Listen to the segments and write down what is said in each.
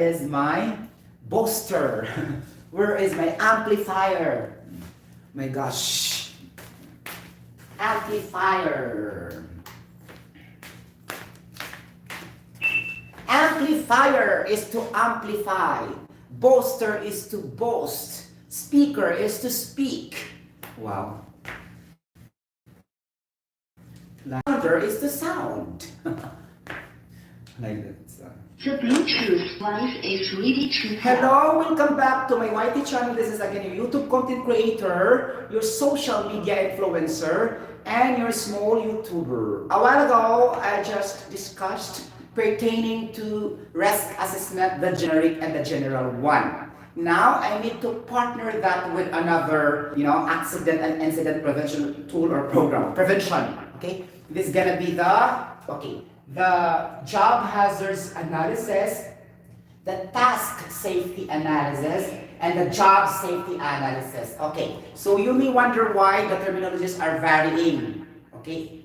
is my booster? Where is my amplifier? My gosh. Amplifier. Amplifier is to amplify. Booster is to boast. Speaker is to speak. Wow. Louder is to sound. Like that. The Bluetooth device is ready to pair. Hello, welcome back to my YT channel. This is again your YouTube content creator, your social media influencer, and your small YouTuber. A while ago, I just discussed pertaining to risk assessment, the generic and the general one. Now, I need to partner that with another, accident and incident prevention tool or program. Prevention, okay? This is gonna be the job hazards analysis, the task safety analysis, and the job safety analysis. Okay, so you may wonder why the terminologies are varying. Okay,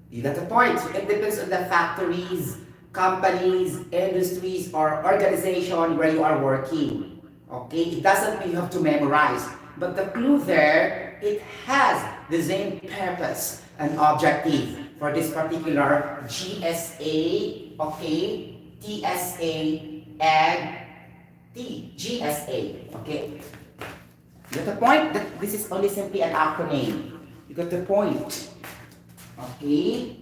you got the point. It depends on the factories, companies, industries, or organization where you are working. Okay, it doesn't mean you have to memorize, but the clue there, it has the same purpose and objective for this particular GSA, okay, TSA, and GSA, okay. You got the point? That this is only simply an acronym. You got the point, okay.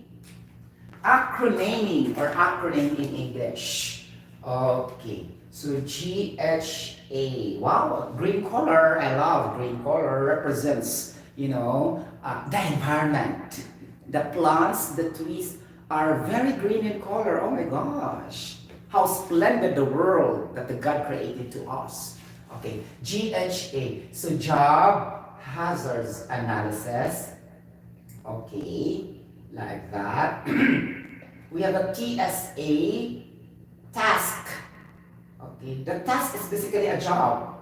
Acronyming or acronym in English. Okay, so GHA. Wow, green color. I love green color. Represents, the environment. The plants, the trees are very green in color. Oh my gosh. How splendid the world that the God created to us. Okay, GHA. So job hazards analysis. Okay, like that. We have a TSA, task. Okay, the task is basically a job,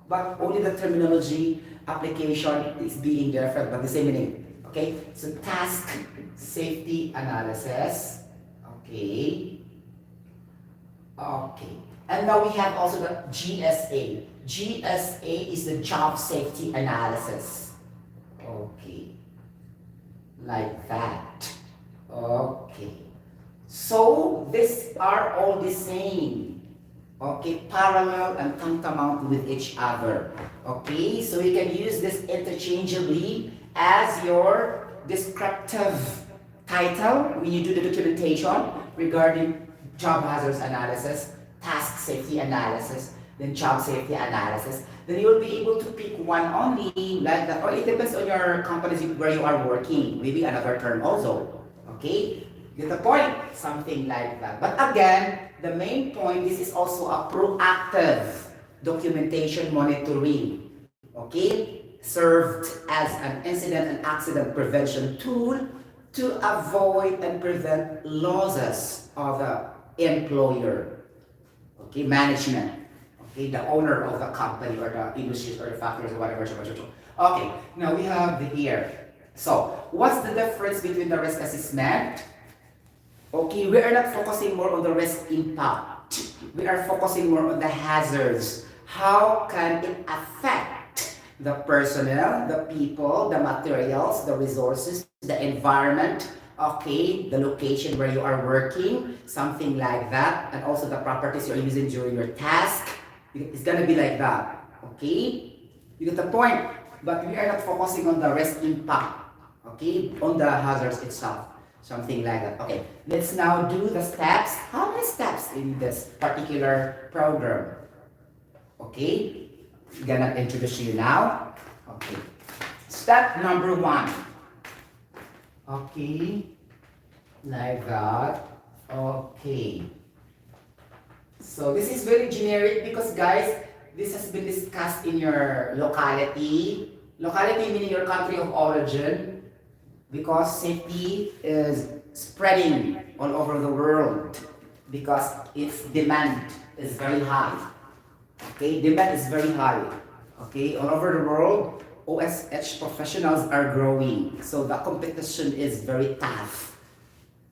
but only the terminology application is being different, but the same meaning. Okay, so task safety analysis. Okay. Okay. And now we have also the GSA. GSA is the job safety analysis. Okay. Like that. Okay. So these are all the same. Okay, parallel and tantamount with each other. Okay, so you can use this interchangeably as your descriptive title when you do the documentation regarding job hazards analysis, task safety analysis, then job safety analysis. Then you will be able to pick one only like that, or it depends on your companies where you are working, maybe another term also. Okay, get the point? Something like that. But again, the main point, this is also a proactive documentation monitoring. Okay, served as an incident and accident prevention tool to avoid and prevent losses of the employer, okay, management, okay, the owner of the company or the industries or the factories or whatever. Okay, now we have the here. So, what's the difference between the risk assessment? Okay, we are not focusing more on the risk impact. We are focusing more on the hazards. How can it affect the personnel, the people, the materials, the resources, the environment, okay, the location where you are working, something like that, and also the properties you're using during your task. It's gonna be like that, okay? You get the point? But we are not focusing on the risk impact, okay, on the hazards itself, something like that. Okay, let's now do the steps. How many steps in this particular program? Okay, I'm gonna introduce you now. Okay, step number 1. Okay, like that. Okay, so this is very generic because guys, this has been discussed in your locality. Locality meaning your country of origin, because safety is spreading all over the world because its demand is very high. Okay, demand is very high. Okay, all over the world, OSH professionals are growing. So the competition is very tough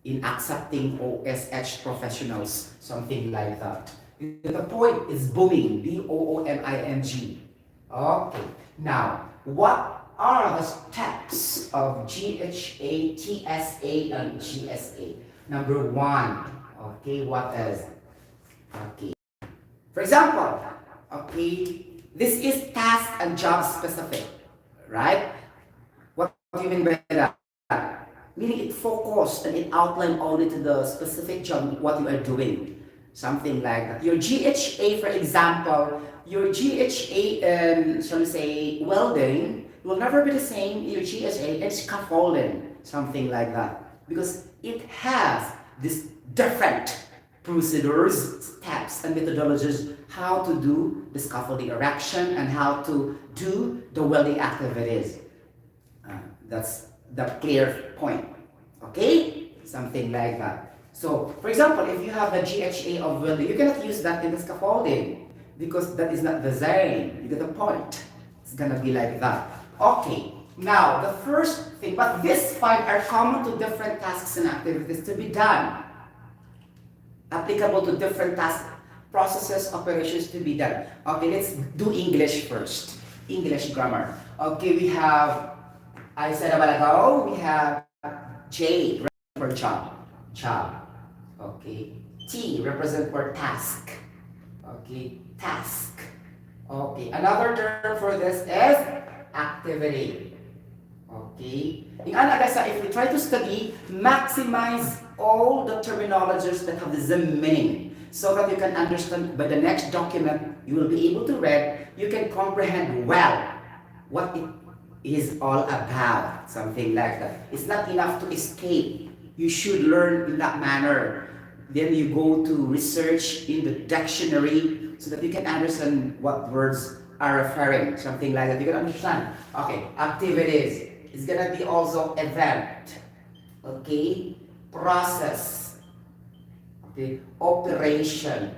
in accepting OSH professionals, something like that. The point is booming, B-O-O-M-I-N-G. Okay, now, what are the steps of GHA, TSA, and GSA? Number one, okay, what is? Okay, for example, okay, this is task and job specific, right? What do you mean by that? Meaning it focused and it outlined only to the specific job what you are doing. Something like that. Your GHA, for example, your GHA shall we say, welding will never be the same your GHA and scaffolding. Something like that. Because it has this different procedures, steps, and methodologies how to do the scaffolding erection and how to do the welding activities. That's the clear point. Okay? Something like that. So, for example, if you have the GHA of welding, you cannot use that in the scaffolding because that is not the same. You get the point. It's gonna be like that. Okay. Now, the first thing, but these five are common to different tasks and activities to be done. Applicable to different tasks, processes, operations to be done. Okay, let's do English first. English grammar. Okay, we have, I said a while ago, we have J for job. Job. Okay. T represent for task. Okay, task. Okay, another term for this is activity. Okay. In Anagasa, if we try to study, maximize all the terminologies that have the same meaning so that you can understand by the next document you will be able to read, you can comprehend well what it is all about. Something like that. It's not enough to escape. You should learn in that manner. Then you go to research in the dictionary so that you can understand what words are referring. Something like that. You can understand. Okay, activities. It's gonna be also event. Okay, process. Okay, operation.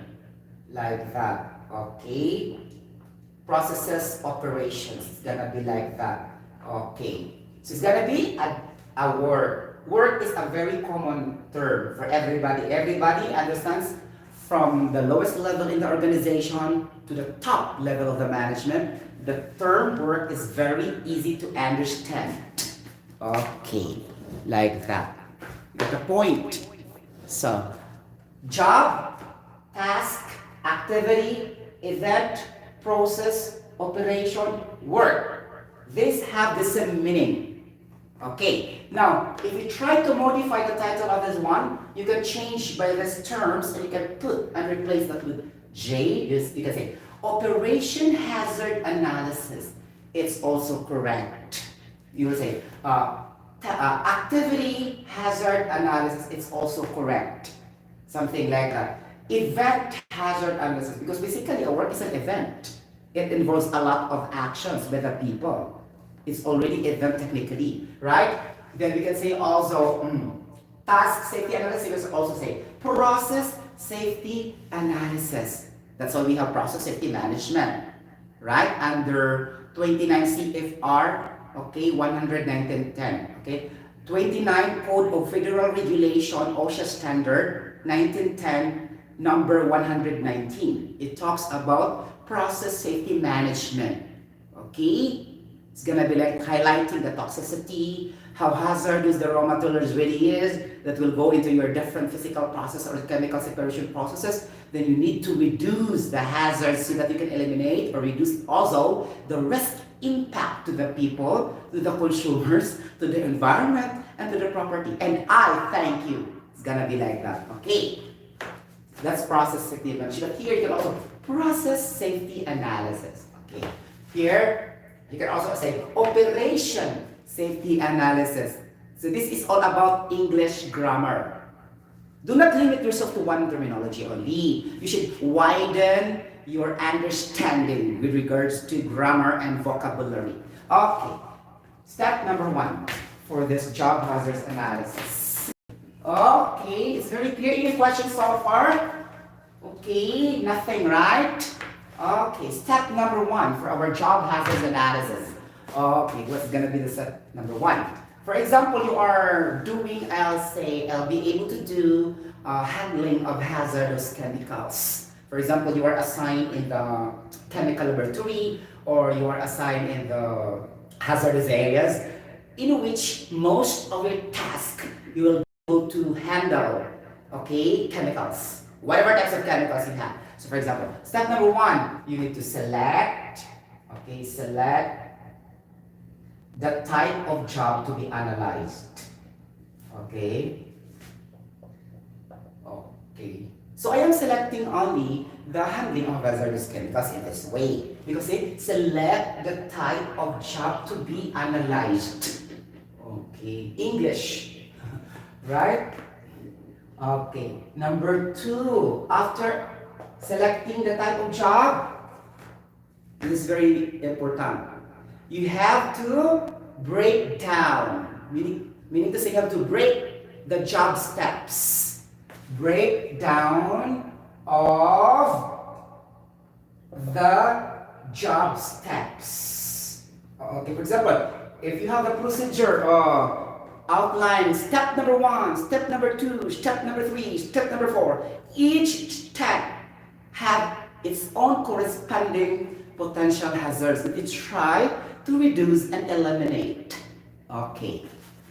Like that. Okay, processes, operations. It's gonna be like that. Okay, so it's gonna be a word. Work is a very common term for everybody. Everybody understands from the lowest level in the organization to the top level of the management. The term work is very easy to understand. Okay, like that. Get the point. So, job, task, activity, event, process, operation, work. These have the same meaning. Okay, now if you try to modify the title of this one, you can change by these terms and you can put and replace that with J. You can say operation hazard analysis. It's also correct. You will say activity hazard analysis. It's also correct. Something like that. Event hazard analysis, because basically a work is an event. It involves a lot of actions by the people. It's already event technically, right? Then we can say also task safety analysis. We can also say process safety analysis. That's why we have process safety management, right? Under 29 CFR, okay, 119.10, okay? 29 Code of Federal Regulation, OSHA Standard, 1910, number 119. It talks about process safety management, okay? It's gonna be like highlighting the toxicity, how hazardous the raw materials really is, that will go into your different physical process or chemical separation processes. Then you need to reduce the hazards so that you can eliminate or reduce also the risk impact to the people, to the consumers, to the environment, and to the property. And I thank you. It's gonna be like that, okay? That's process safety management. But here you can also process safety analysis, okay? Here, you can also say operation safety analysis. So this is all about English grammar. Do not limit yourself to one terminology only. You should widen your understanding with regards to grammar and vocabulary. Okay, step number one for this job hazards analysis. Okay, it's very clear. Any questions so far? Okay, nothing, right? Okay, step number one for our job hazards analysis. Okay, what's gonna be the step number one? For example, you are doing, I'll be able to do handling of hazardous chemicals. For For example, you are assigned in the chemical laboratory or you are assigned in the hazardous areas in which most of your task you will be able to handle, okay, chemicals, whatever types of chemicals you have. So for example, step number 1, you need to select, okay, select the type of job to be analyzed. Okay. Okay. So I am selecting only the handling of hazardous chemicals in this way because it select the type of job to be analyzed. Okay. English. Right? Okay. Number 2, after selecting the type of job, this is very important. You have to break down, meaning to say you have to break the job steps. Breakdown of the job steps. Okay, for example, if you have a procedure outline, step number 1, step number 2, step number 3, step number 4, each step have its own corresponding potential hazards. It try to reduce and eliminate. Okay,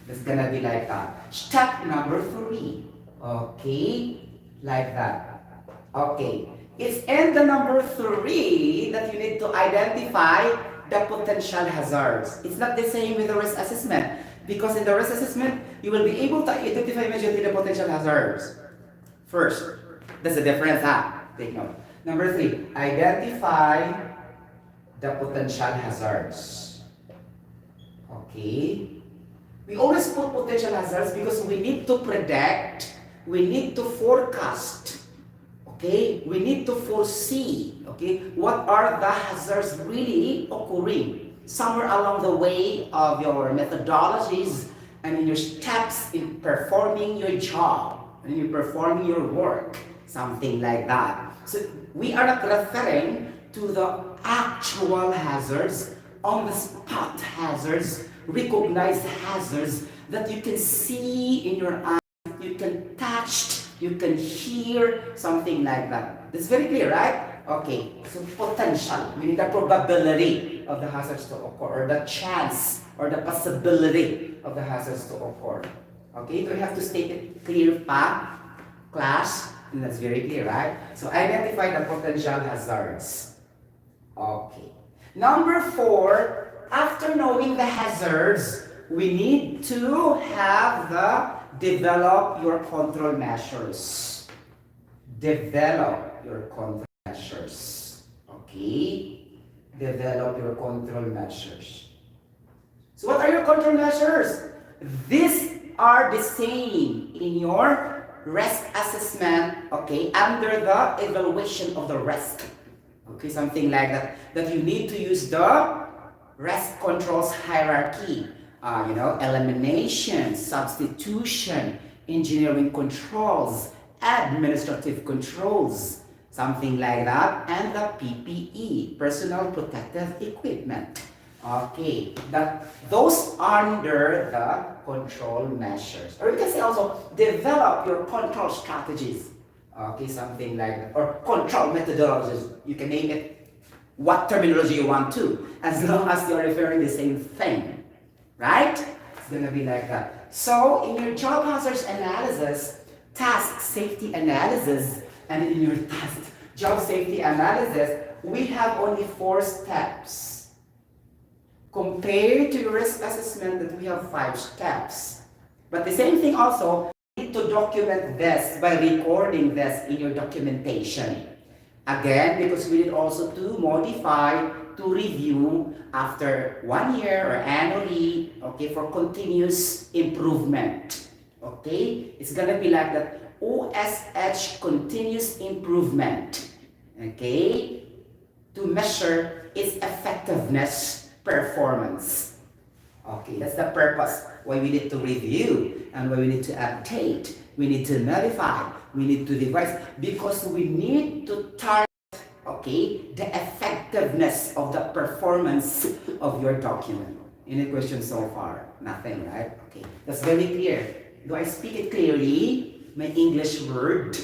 it's gonna be like that. Step number 3. Okay, like that. Okay, it's in the number 3 that you need to identify the potential hazards. It's not the same with the risk assessment because in the risk assessment you will be able to identify immediately the potential hazards. First, that's the difference, take note. Number 3, identify the potential hazards. Okay, we always put potential hazards because we need to predict. We need to forecast, okay? We need to foresee, okay? What are the hazards really occurring somewhere along the way of your methodologies and in your steps in performing your job and in performing your work, something like that. So we are not referring to the actual hazards, on the spot hazards, recognized hazards that you can see in your eyes. You can touch, you can hear, something like that. That's very clear, right? Okay, so potential, meaning the probability of the hazards to occur, or the chance, or the possibility of the hazards to occur. Okay, do we have to state it clear, class? And that's very clear, right? So identify the potential hazards. Okay. Number 4, after knowing the hazards, we need to have develop your control measures. Develop your control measures. Okay? Develop your control measures. So what are your control measures? These are the same in your risk assessment, okay, under the evaluation of the risk. Okay, something like that. That you need to use the risk controls hierarchy. Elimination, substitution, engineering controls, administrative controls, something like that, and the PPE, personal protective equipment. Okay, those under the control measures. Or you can say also, develop your control strategies. Okay, something like that. Or control methodologies. You can name it what terminology you want to, as long as you're referring the same thing. Right? It's going to be like that. So, in your job hazards analysis, task safety analysis, and in your job safety analysis, we have only 4 steps. Compared to your risk assessment that we have 5 steps. But the same thing also, you need to document this by recording this in your documentation. Again, because we need also to modify, to review after 1 year or annually, okay, for continuous improvement. Okay? It's gonna be like that OSH, continuous improvement. Okay? To measure its effectiveness, performance. Okay, that's the purpose why we need to review and why we need to update, we need to modify, we need to revise, because we need to target, okay, the effectiveness of the performance of your document. Any questions so far? Nothing, right? Okay, that's very clear. Do I speak it clearly? My English word?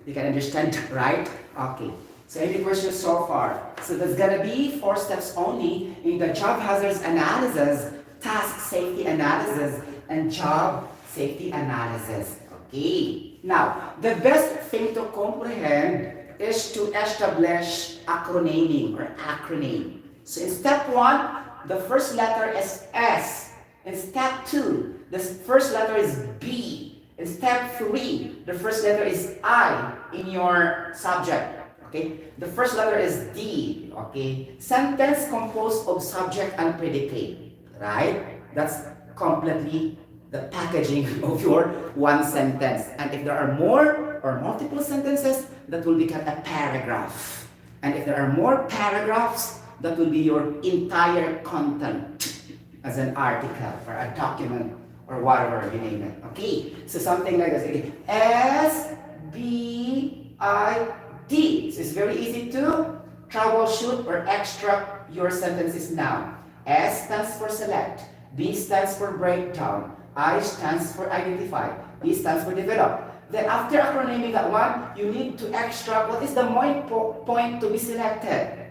You can understand, right? Okay. So any questions so far? So there's gonna be 4 steps only in the job hazards analysis, task safety analysis, and job safety analysis. Okay. Now, the best thing to comprehend is to establish acronyming or acronym. So in step 1, the first letter is S. In step 2, the first letter is B. In step 3, the first letter is I in your subject. Okay, the first letter is D. Okay, sentence composed of subject and predicate. Right? That's completely the packaging of your one sentence. And if there are more or multiple sentences, that will become a paragraph. And if there are more paragraphs, that will be your entire content as an article or a document or whatever you name it. Okay, so something like this. Okay. S, B, I, D. So it's very easy to troubleshoot or extract your sentences now. S stands for select, B stands for breakdown, I stands for identify, D stands for develop. Then after acronyming that one, you need to extract what is the main point to be selected.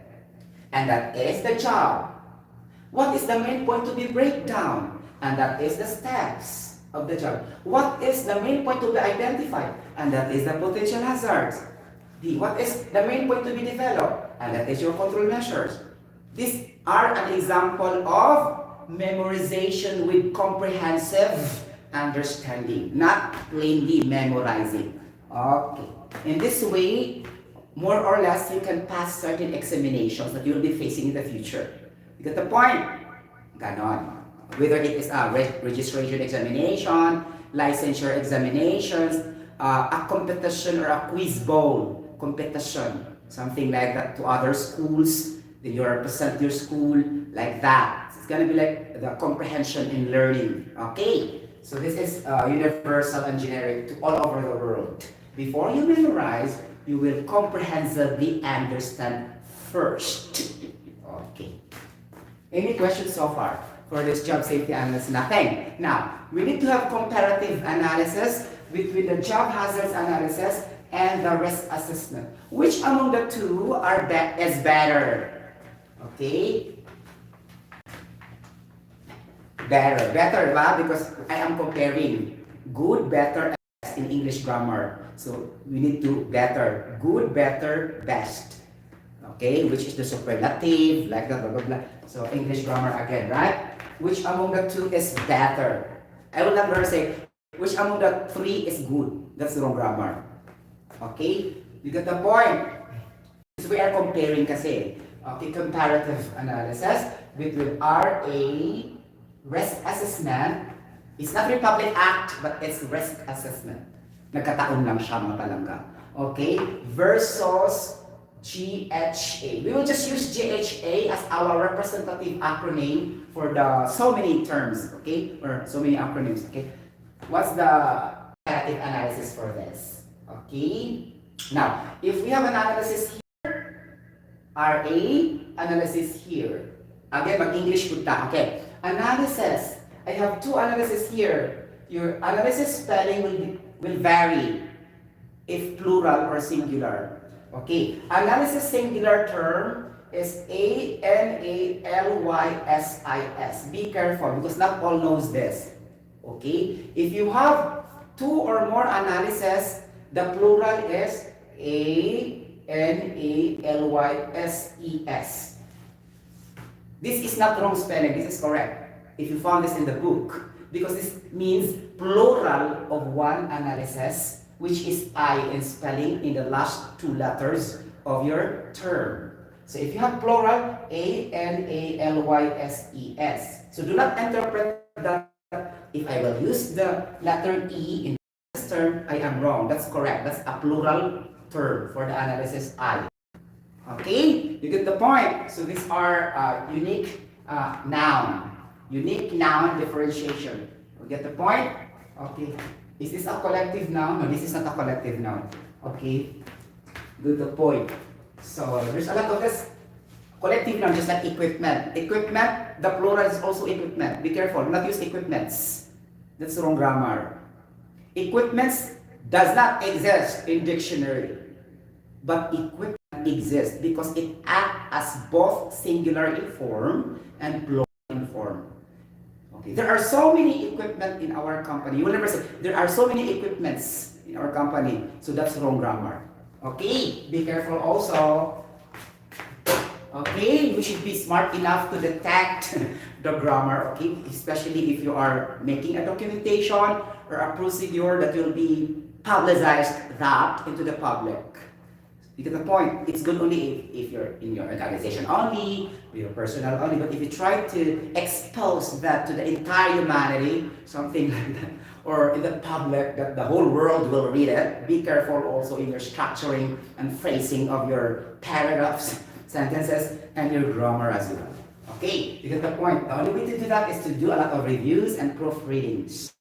And that is the job. What is the main point to be breakdown? And that is the steps of the job. What is the main point to be identified? And that is the potential hazards. D. What is the main point to be developed? And that is your control measures. These are an example of memorization with comprehensive understanding, not plainly memorizing. Okay. In this way, more or less, you can pass certain examinations that you'll be facing in the future. You get the point? Ganon. Whether it is a registration examination, licensure examinations, a competition or a quiz bowl competition, something like that to other schools, then you represent your school like that. It's gonna be like the comprehension in learning. Okay, so this is universal and generic to all over the world. Before you memorize, you will comprehensively understand first. Okay. Any questions so far for this job safety analysis? Nothing. Now, we need to have comparative analysis between the job hazards analysis and the risk assessment. Which among the two is better? Okay? Better, right? Because I am comparing good, better, and best in English grammar. So we need to better, good, better, best. Okay, which is the superlative, like that, blah, blah, blah. So English grammar again, right? Which among the two is better? I will not ever say, which among the three is good? That's the wrong grammar. Okay? You get the point? So we are comparing kasi. Okay, comparative analysis between RA, risk assessment. It's not Republic Act, but it's risk assessment. Nagkataon lang siya mga palangga. Okay? Versus GHA. We will just use GHA as our representative acronym for the so many terms, okay? Or so many acronyms, okay? What's the comparative analysis for this? Okay? Now, if we have an analysis here, RA, analysis here. Again, mag-English punta, okay? Analysis. I have two analysis here. Your analysis spelling will vary if plural or singular. Okay, analysis singular term is analysis. Be careful because not all knows this. Okay, if you have two or more analysis, the plural is analyses. This is not wrong spelling, this is correct. If you found this in the book, because this means plural of one analysis, which is I in spelling in the last two letters of your term. So if you have plural, analyses. So do not interpret that if I will use the letter E in this term, I am wrong. That's correct. That's a plural term for the analysis I. Okay? You get the point. So these are unique noun. Unique noun differentiation. You get the point? Okay. Is this a collective noun? No, this is not a collective noun. Okay? Good the point. So there's a lot of this collective noun, just like equipment. Equipment, the plural is also equipment. Be careful, not use equipments. That's wrong grammar. Equipments, does not exist in dictionary, but equipment exists because it acts as both singular in form and plural in form. Okay, there are so many equipment in our company. You will never say there are so many equipments in our company, so that's wrong grammar. Okay, be careful also. Okay, you should be smart enough to detect the grammar, okay? Especially if you are making a documentation or a procedure that will be publicized that into the public. You get the point? It's good only if you're in your organization only, your personal only, but if you try to expose that to the entire humanity, something like that, or in the public that the whole world will read it, be careful also in your structuring and phrasing of your paragraphs, sentences, and your grammar as well. Okay, you get the point. The only way to do that is to do a lot of reviews and proofreadings.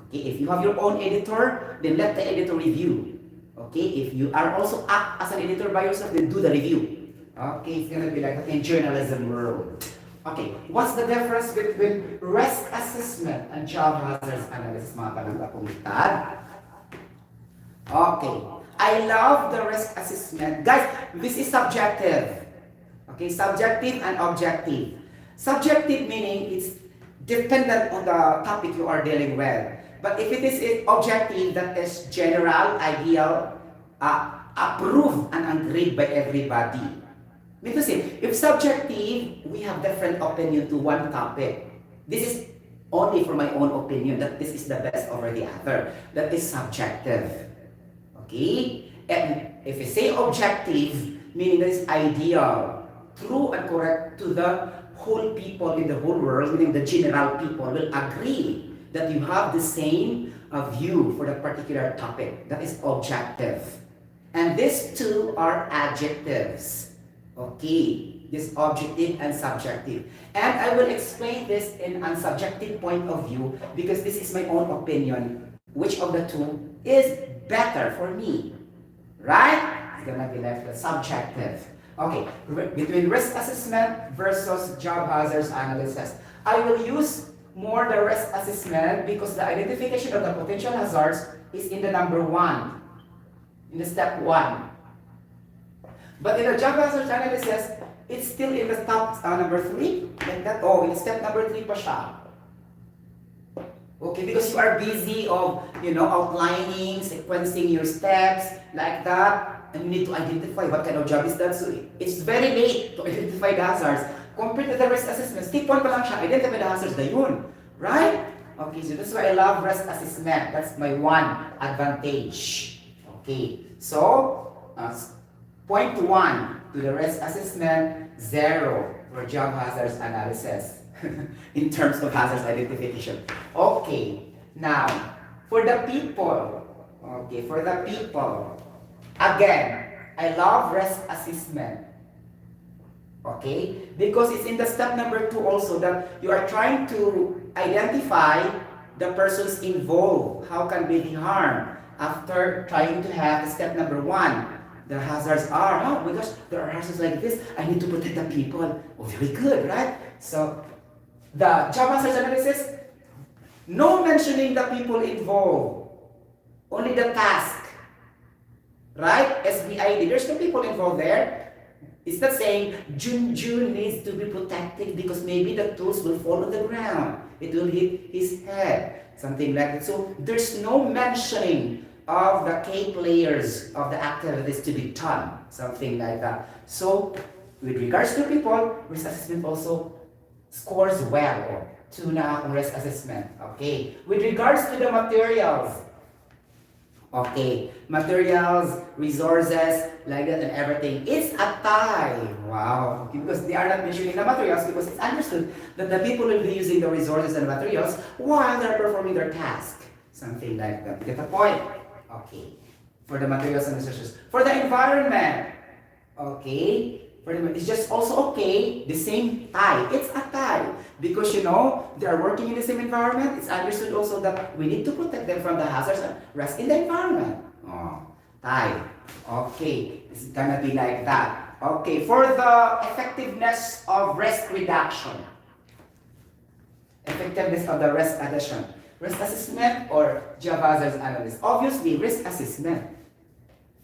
Okay, if you have your own editor, then let the editor review. Okay, if you are also act as an editor by yourself, then do the review. Okay, it's gonna be like in journalism world. Okay, what's the difference between risk assessment and job hazards analysis, mga kalangga komunidad? Okay, I love the risk assessment. Guys, this is subjective. Okay, subjective and objective. Subjective meaning it's dependent on the topic you are dealing with. But if it is objective, that is general, ideal, approved and agreed by everybody. Because if subjective, we have different opinion to one topic. This is only for my own opinion, that this is the best over the other. That is subjective. Okay? And if you say objective, meaning that is ideal, true and correct to the whole people in the whole world, meaning the general people will agree that you have the same view for the particular topic. That is objective. And these two are adjectives. Okay, this objective and subjective. And I will explain this in a subjective point of view because this is my own opinion. Which of the two is better for me? Right? It's gonna be like the subjective. Okay, between risk assessment versus job hazards analysis. I will use more the risk assessment because the identification of the potential hazards is in the number 1, in the step 1. But in the job hazards analysis, it's still in the step number 3, like that. Oh, in step number 3 pa siya. Okay, because you are busy of, outlining, sequencing your steps, like that, and you need to identify what kind of job is that. So it's very late to identify the hazards. Compared to the risk assessment, step 1 pa lang siya, identify the hazards na yun. Right? Okay, so that's why I love risk assessment. That's my one advantage. Okay, so point 1 to the risk assessment, 0 for job hazards analysis in terms of hazards identification. Okay, now for the people, again, I love risk assessment. Okay, because it's in the step number 2 also that you are trying to identify the persons involved, how can be the harm after trying to have step number 1. The hazards are, because there are hazards like this, I need to protect the people. Oh, very good, right? So, the job hazards analysis, no mentioning the people involved, only the task, right? SBID, there's no people involved there. It's not saying Jun needs to be protected because maybe the tools will fall on the ground. It will hit his head, something like that. So, there's no mentioning of the key players of the activities to be done, something like that. So, with regards to people, risk assessment also scores well, or 2 na on risk assessment. Okay. With regards to the materials, okay, materials, resources, like that and everything, it's a tie. Wow. Okay, because they are not mentioning the materials because it's understood that the people will be using the resources and materials while they're performing their task, something like that. You get the point? Okay, for the materials and resources. For the environment, okay, it's just also okay, the same tie. It's a tie because they are working in the same environment. It's understood also that we need to protect them from the hazards and risk in the environment. Oh, tie. Okay, it's gonna be like that. Okay, for the effectiveness of risk reduction. Effectiveness of the risk reduction. Risk assessment or job hazards analysis? Obviously, risk assessment.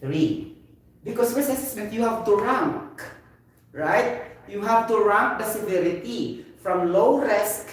3. Because risk assessment, you have to rank, right? You have to rank the severity from low risk,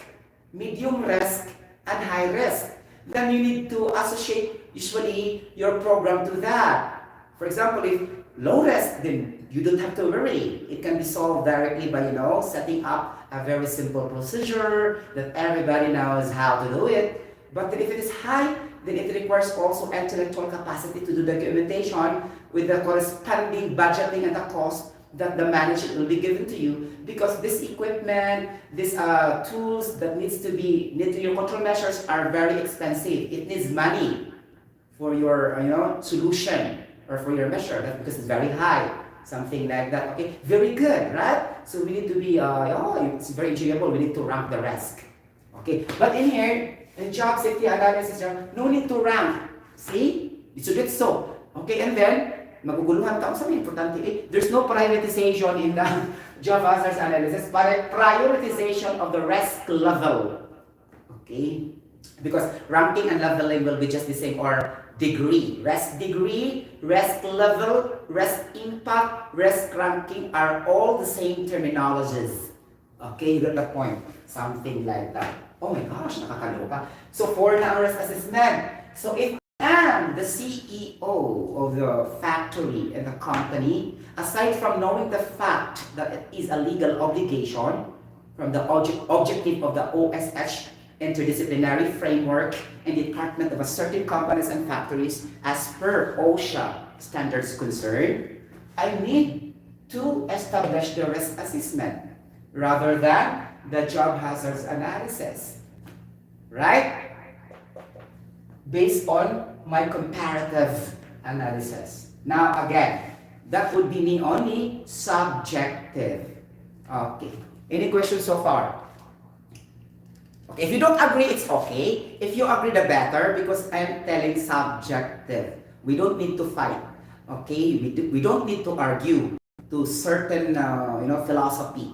medium risk, and high risk. Then you need to associate usually your program to that. For example, if low risk, then you don't have to worry. It can be solved directly by, setting up a very simple procedure that everybody knows how to do it. But then if it is high, then it requires also intellectual capacity to do documentation with the corresponding budgeting and the cost that the management will be given to you, because this equipment, these tools that need to your control measures are very expensive. It needs money for your solution or for your measure, because it's very high, something like that. Okay, very good, right? So we need to be it's very enjoyable. We need to rank the risk. Okay, but in here, in job safety analysis, no need to rank. See, it should be so. Okay, and then maguguluhan ka sa importante there's no privatization in the job hazards analysis, but prioritization of the risk level. Okay, because ranking and leveling will be just the same, or degree, risk level, risk impact, risk ranking are all the same terminologies. Okay, you got the point. Something like that. Oh my gosh, nakakaloka. So 4 na ang risk assessment. So if I'm the CEO of the factory and the company, aside from knowing the fact that it is a legal obligation from the objective of the OSH interdisciplinary framework and department of a certain companies and factories as per OSHA standards concerned, I need to establish the risk assessment rather than the job hazards analysis, right? Based on my comparative analysis. Now again, that would be me only subjective. Okay. Any questions so far? Okay, if you don't agree, it's okay. If you agree, the better, because I'm telling subjective. We don't need to fight. Okay, we don't need to argue to certain philosophy.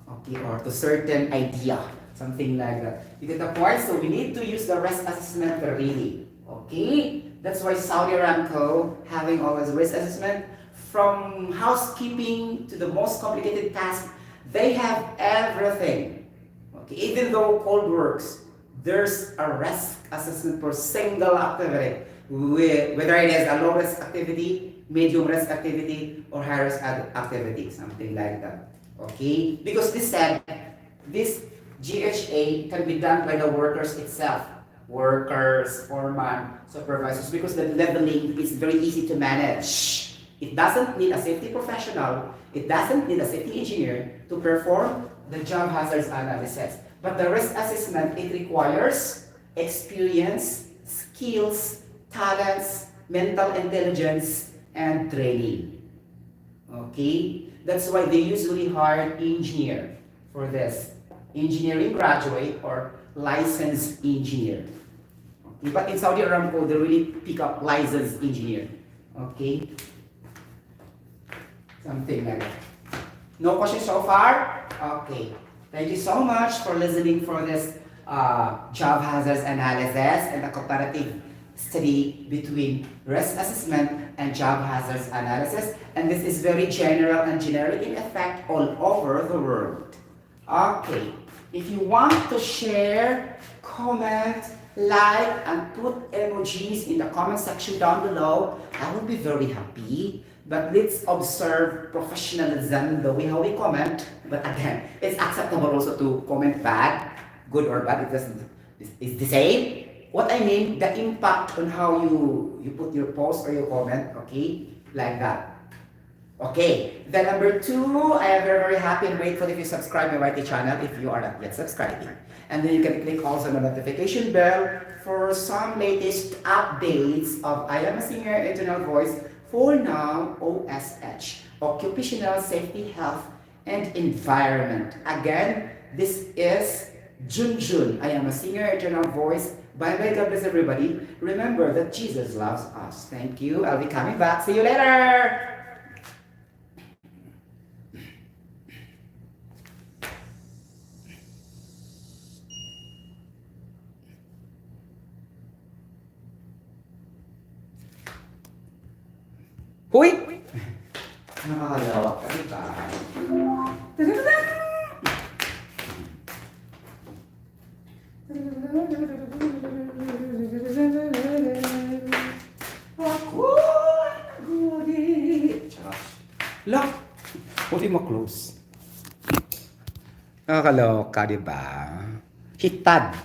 Okay, or to certain idea, something like that. You get the point? So we need to use the risk assessment really. Okay, that's why Saudi Aramco having always risk assessment, from housekeeping to the most complicated task. They have everything. Okay, even though cold works, there's a risk assessment for single activity, whether it is a low risk activity, medium risk activity, or high risk activity, something like that. Okay, because this GHA can be done by the workers itself, workers, foreman, supervisors, because the leveling is very easy to manage. It doesn't need a safety professional, it doesn't need a safety engineer to perform the job hazards analysis. But the risk assessment, it requires experience, skills, talents, mental intelligence, and training. Okay? That's why they usually hire engineer for this. Engineering graduate or licensed engineer. Okay? But in Saudi Aramco, they really pick up licensed engineer. Okay? Something like that. No questions so far? Okay. Thank you so much for listening for this job hazards analysis and the comparative study between risk assessment and job hazards analysis. And this is very general and generic in effect all over the world. Okay. If you want to share, comment, like, and put emojis in the comment section down below, I will be very happy. But let's observe professionalism, the way how we comment. But again, it's acceptable also to comment bad, good or bad. It doesn't. It's the same. What I mean, the impact on how you put your post or your comment. Okay, like that. Okay. Then number 2, I am very happy and grateful if you subscribe my YT channel if you are not yet subscribing. And then you can click also on the notification bell for some latest updates of I Am a Singer Internal Voice. For now, OSH, Occupational Safety, Health, and Environment. Again, this is Junjun. I am a singer, eternal voice. Bye bye, God bless everybody. Remember that Jesus loves us. Thank you. I'll be coming back. See you later. Huy! Nakakalawa ka, diba? Ako naguli. Lock! Huwag mo close. Nakakaloka, diba? Hitad.